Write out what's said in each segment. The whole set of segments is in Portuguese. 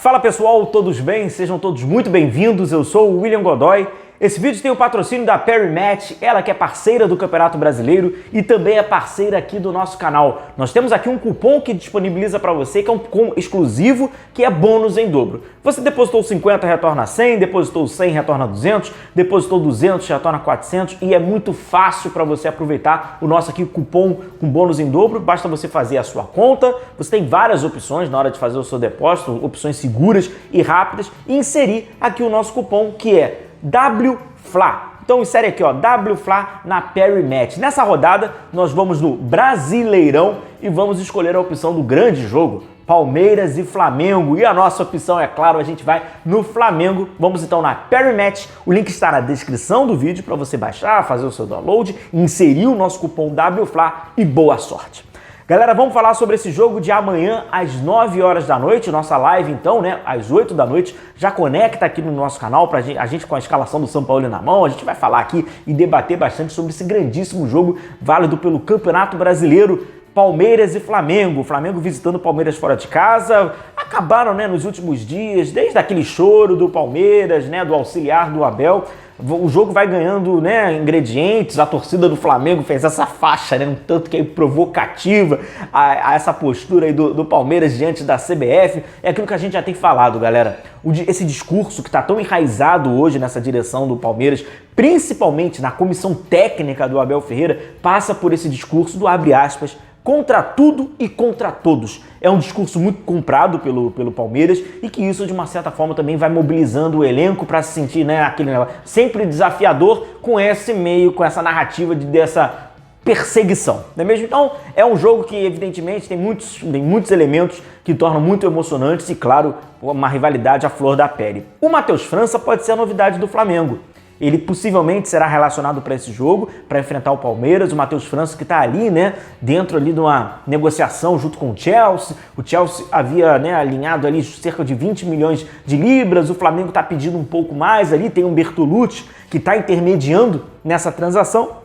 Fala pessoal, todos bem? Sejam todos muito bem-vindos, eu sou o William Godoy. Esse vídeo tem o patrocínio da Perry Match, ela que é parceira do Campeonato Brasileiro e também é parceira aqui do nosso canal. Nós temos aqui um cupom que disponibiliza para você, que é um cupom exclusivo, que é bônus em dobro. Você depositou 50, retorna 100, depositou 100, retorna 200, depositou 200, retorna 400 e é muito fácil para você aproveitar o nosso aqui cupom com bônus em dobro. Basta você fazer a sua conta, você tem várias opções na hora de fazer o seu depósito, opções seguras e rápidas, e inserir aqui o nosso cupom que é WFLA. Então insere aqui, ó, WFLA na Perry Match. Nessa rodada nós vamos no Brasileirão e vamos escolher a opção do grande jogo, Palmeiras e Flamengo. E a nossa opção, é claro, a gente vai no Flamengo. Vamos então na Perry Match. O link está na descrição do vídeo para você baixar, fazer o seu download, inserir o nosso cupom WFLA e boa sorte. Galera, vamos falar sobre esse jogo de amanhã às 9 horas da noite, nossa live então, né, às 8 da noite, já conecta aqui no nosso canal, pra gente, a gente com a escalação do São Paulo na mão, a gente vai falar aqui e debater bastante sobre esse grandíssimo jogo válido pelo Campeonato Brasileiro, Palmeiras e Flamengo. Flamengo visitando o Palmeiras fora de casa, acabaram, né, nos últimos dias, desde aquele choro do Palmeiras, né, do auxiliar do Abel. O jogo vai ganhando, né, ingredientes, a torcida do Flamengo fez essa faixa, né, um tanto que é provocativa a essa postura aí do Palmeiras diante da CBF. É aquilo que a gente já tem falado, galera. Esse discurso que está tão enraizado hoje nessa direção do Palmeiras, principalmente na comissão técnica do Abel Ferreira, passa por esse discurso do abre aspas, contra tudo e contra todos. É um discurso muito comprado pelo Palmeiras e que isso, de uma certa forma, também vai mobilizando o elenco para se sentir, né, aquele sempre desafiador com esse meio, com essa narrativa dessa perseguição, não é mesmo? Então, é um jogo que, evidentemente, tem muitos elementos que tornam muito emocionantes e, claro, uma rivalidade à flor da pele. O Matheus França pode ser a novidade do Flamengo. Ele possivelmente será relacionado para esse jogo, para enfrentar o Palmeiras. O Matheus França que está ali, né, dentro ali de uma negociação junto com o Chelsea. O Chelsea havia, né, alinhado ali cerca de 20 milhões de libras. O Flamengo está pedindo um pouco mais ali. Tem um Bertolucci que está intermediando nessa transação.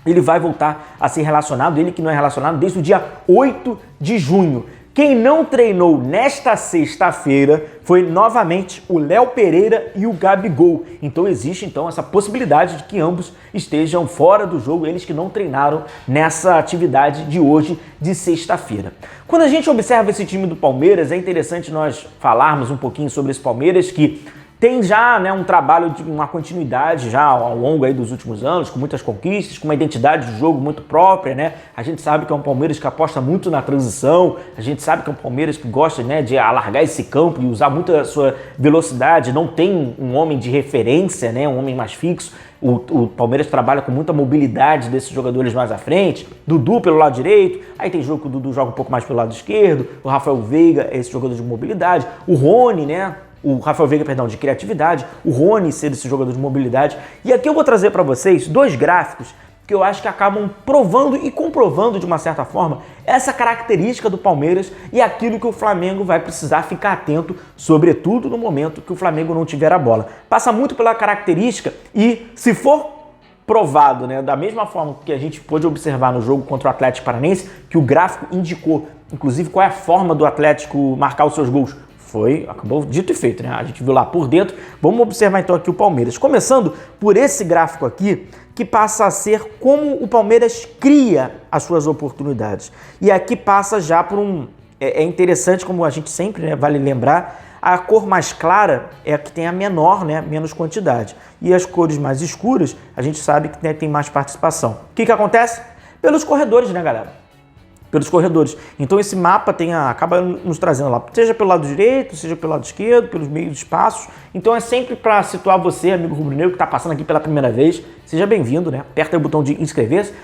Ele vai voltar a ser relacionado, ele que não é relacionado desde o dia 8 de junho. Quem não treinou nesta sexta-feira foi novamente o Léo Pereira e o Gabigol. Então existe então essa possibilidade de que ambos estejam fora do jogo, eles que não treinaram nessa atividade de hoje, de sexta-feira. Quando a gente observa esse time do Palmeiras, é interessante nós falarmos um pouquinho sobre esse Palmeiras que tem já, né, um trabalho de uma continuidade já ao longo aí dos últimos anos, com muitas conquistas, com uma identidade de jogo muito própria, né? A gente sabe que é um Palmeiras que aposta muito na transição, a gente sabe que é um Palmeiras que gosta, né, de alargar esse campo e usar muito a sua velocidade, não tem um homem de referência, né, um homem mais fixo. O Palmeiras trabalha com muita mobilidade desses jogadores mais à frente, Dudu pelo lado direito, aí tem jogo que o Dudu joga um pouco mais pelo lado esquerdo, o Rafael Veiga é esse jogador de mobilidade, o Rony, né? O Rafael Veiga, perdão, de criatividade, o Rony ser esse jogador de mobilidade. E aqui eu vou trazer para vocês dois gráficos que eu acho que acabam provando e comprovando de uma certa forma essa característica do Palmeiras e aquilo que o Flamengo vai precisar ficar atento, sobretudo no momento que o Flamengo não tiver a bola. Passa muito pela característica e, se for provado, né, da mesma forma que a gente pôde observar no jogo contra o Atlético Paranaense, que o gráfico indicou, inclusive, qual é a forma do Atlético marcar os seus gols. Acabou dito e feito, né? A gente viu lá por dentro. Vamos observar então aqui o Palmeiras. Começando por esse gráfico aqui, que passa a ser como o Palmeiras cria as suas oportunidades. E aqui passa já por um... É interessante, como a gente sempre, né, vale lembrar, a cor mais clara é a que tem a menor, né, menos quantidade. E as cores mais escuras, a gente sabe que, né, tem mais participação. O que acontece? Pelos corredores, né, galera? Pelos corredores. Então esse mapa acaba nos trazendo lá, seja pelo lado direito, seja pelo lado esquerdo, pelos meios espaços. Então é sempre para situar você, amigo rubro-negro, que está passando aqui pela primeira vez. Seja bem-vindo, né? Aperta aí o botão de inscrever-se,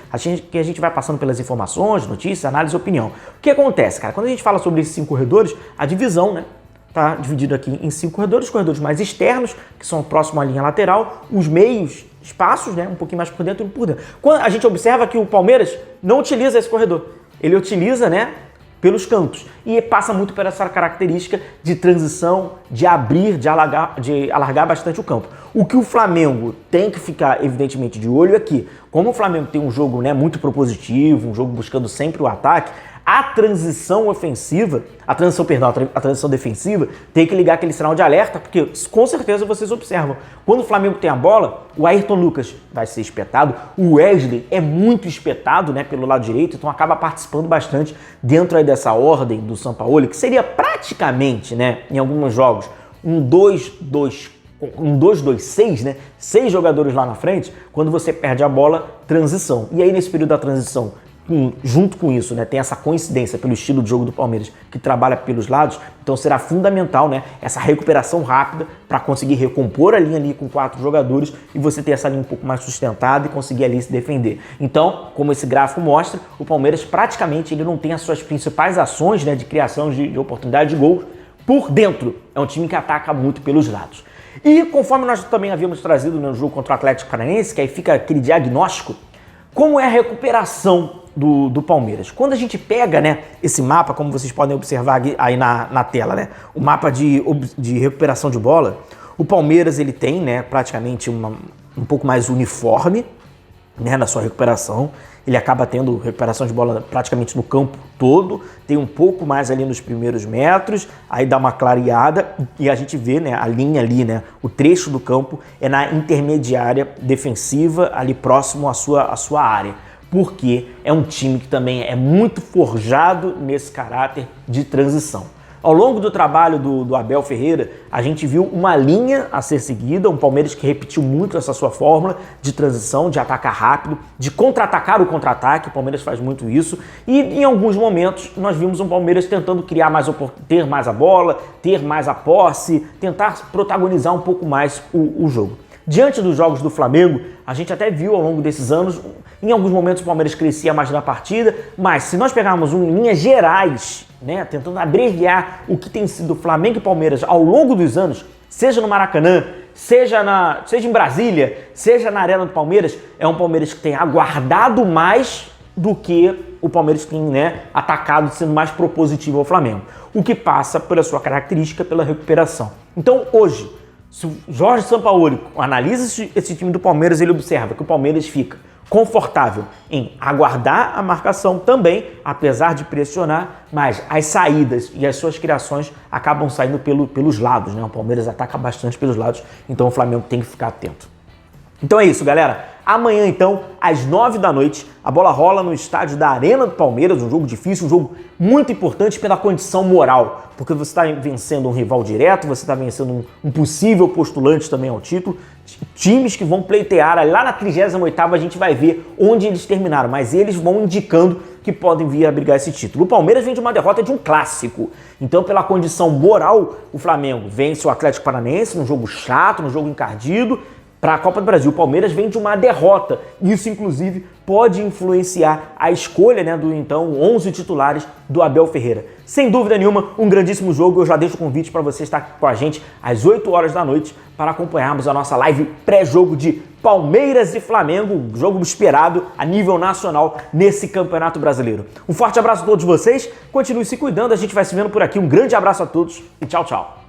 que a gente vai passando pelas informações, notícias, análise e opinião. O que acontece, cara? Quando a gente fala sobre esses 5 corredores, a divisão, né? Está dividido aqui em 5 corredores, os corredores mais externos, que são próximos à linha lateral, os meios espaços, né? Um pouquinho mais por dentro e por dentro. Quando a gente observa que o Palmeiras não utiliza esse corredor. Ele utiliza, né, pelos cantos e passa muito por essa característica de transição, de abrir, de alargar bastante o campo. O que o Flamengo tem que ficar, evidentemente, de olho é que, como o Flamengo tem um jogo, né, muito propositivo, um jogo buscando sempre o ataque, a transição ofensiva, a transição defensiva, tem que ligar aquele sinal de alerta, porque com certeza vocês observam, quando o Flamengo tem a bola, o Ayrton Lucas vai ser espetado, o Wesley é muito espetado, né, pelo lado direito, então acaba participando bastante dentro aí dessa ordem do Sampaoli, que seria praticamente, né, em alguns jogos, um 2-2-6, né? 6 jogadores lá na frente, quando você perde a bola, transição. E aí, nesse período da transição, junto com isso, né, tem essa coincidência pelo estilo de jogo do Palmeiras, que trabalha pelos lados, então será fundamental, né, essa recuperação rápida para conseguir recompor a linha ali com 4 jogadores e você ter essa linha um pouco mais sustentada e conseguir ali se defender. Então, como esse gráfico mostra, o Palmeiras praticamente ele não tem as suas principais ações, né, de criação de oportunidade de gol por dentro. É um time que ataca muito pelos lados. E conforme nós também havíamos trazido no jogo contra o Atlético Paranaense, que aí fica aquele diagnóstico, como é a recuperação do Palmeiras? Quando a gente pega, né, esse mapa, como vocês podem observar aí na tela, né, o mapa de recuperação de bola, o Palmeiras ele tem, né, praticamente um pouco mais uniforme, né, na sua recuperação. Ele acaba tendo recuperação de bola praticamente no campo todo, tem um pouco mais ali nos primeiros metros, aí dá uma clareada e a gente vê, né, a linha ali, né, o trecho do campo é na intermediária defensiva, ali próximo à sua área, porque é um time que também é muito forjado nesse caráter de transição. Ao longo do trabalho do Abel Ferreira, a gente viu uma linha a ser seguida, um Palmeiras que repetiu muito essa sua fórmula de transição, de atacar rápido, de contra-atacar o contra-ataque, o Palmeiras faz muito isso, e em alguns momentos nós vimos um Palmeiras tentando ter mais a bola, ter mais a posse, tentar protagonizar um pouco mais o jogo. Diante dos jogos do Flamengo, a gente até viu ao longo desses anos, em alguns momentos o Palmeiras crescia mais na partida, mas se nós pegarmos em linhas gerais, né, tentando abreviar o que tem sido Flamengo e Palmeiras ao longo dos anos, seja no Maracanã, seja em Brasília, seja na Arena do Palmeiras, é um Palmeiras que tem aguardado mais do que o Palmeiras tem, né, atacado, sendo mais propositivo ao Flamengo, o que passa pela sua característica, pela recuperação. Então hoje, se o Jorge Sampaoli analisa esse time do Palmeiras, ele observa que o Palmeiras fica confortável em aguardar a marcação também, apesar de pressionar, mas as saídas e as suas criações acabam saindo pelos lados, né? O Palmeiras ataca bastante pelos lados, então o Flamengo tem que ficar atento. Então é isso, galera. Amanhã, então, às 9 da noite, a bola rola no estádio da Arena do Palmeiras, um jogo difícil, um jogo muito importante pela condição moral, porque você está vencendo um rival direto, você está vencendo um possível postulante também ao título, times que vão pleitear, lá na 38ª a gente vai ver onde eles terminaram, mas eles vão indicando que podem vir a brigar esse título. O Palmeiras vem de uma derrota de um clássico, então pela condição moral, o Flamengo vence o Atlético Paranaense num jogo chato, num jogo encardido, para a Copa do Brasil. O Palmeiras vem de uma derrota. Isso, inclusive, pode influenciar a escolha, né, do então 11 titulares do Abel Ferreira. Sem dúvida nenhuma, um grandíssimo jogo. Eu já deixo o convite para você estar com a gente às 8 horas da noite para acompanharmos a nossa live pré-jogo de Palmeiras e Flamengo, jogo esperado a nível nacional nesse Campeonato Brasileiro. Um forte abraço a todos vocês. Continue se cuidando. A gente vai se vendo por aqui. Um grande abraço a todos e tchau, tchau.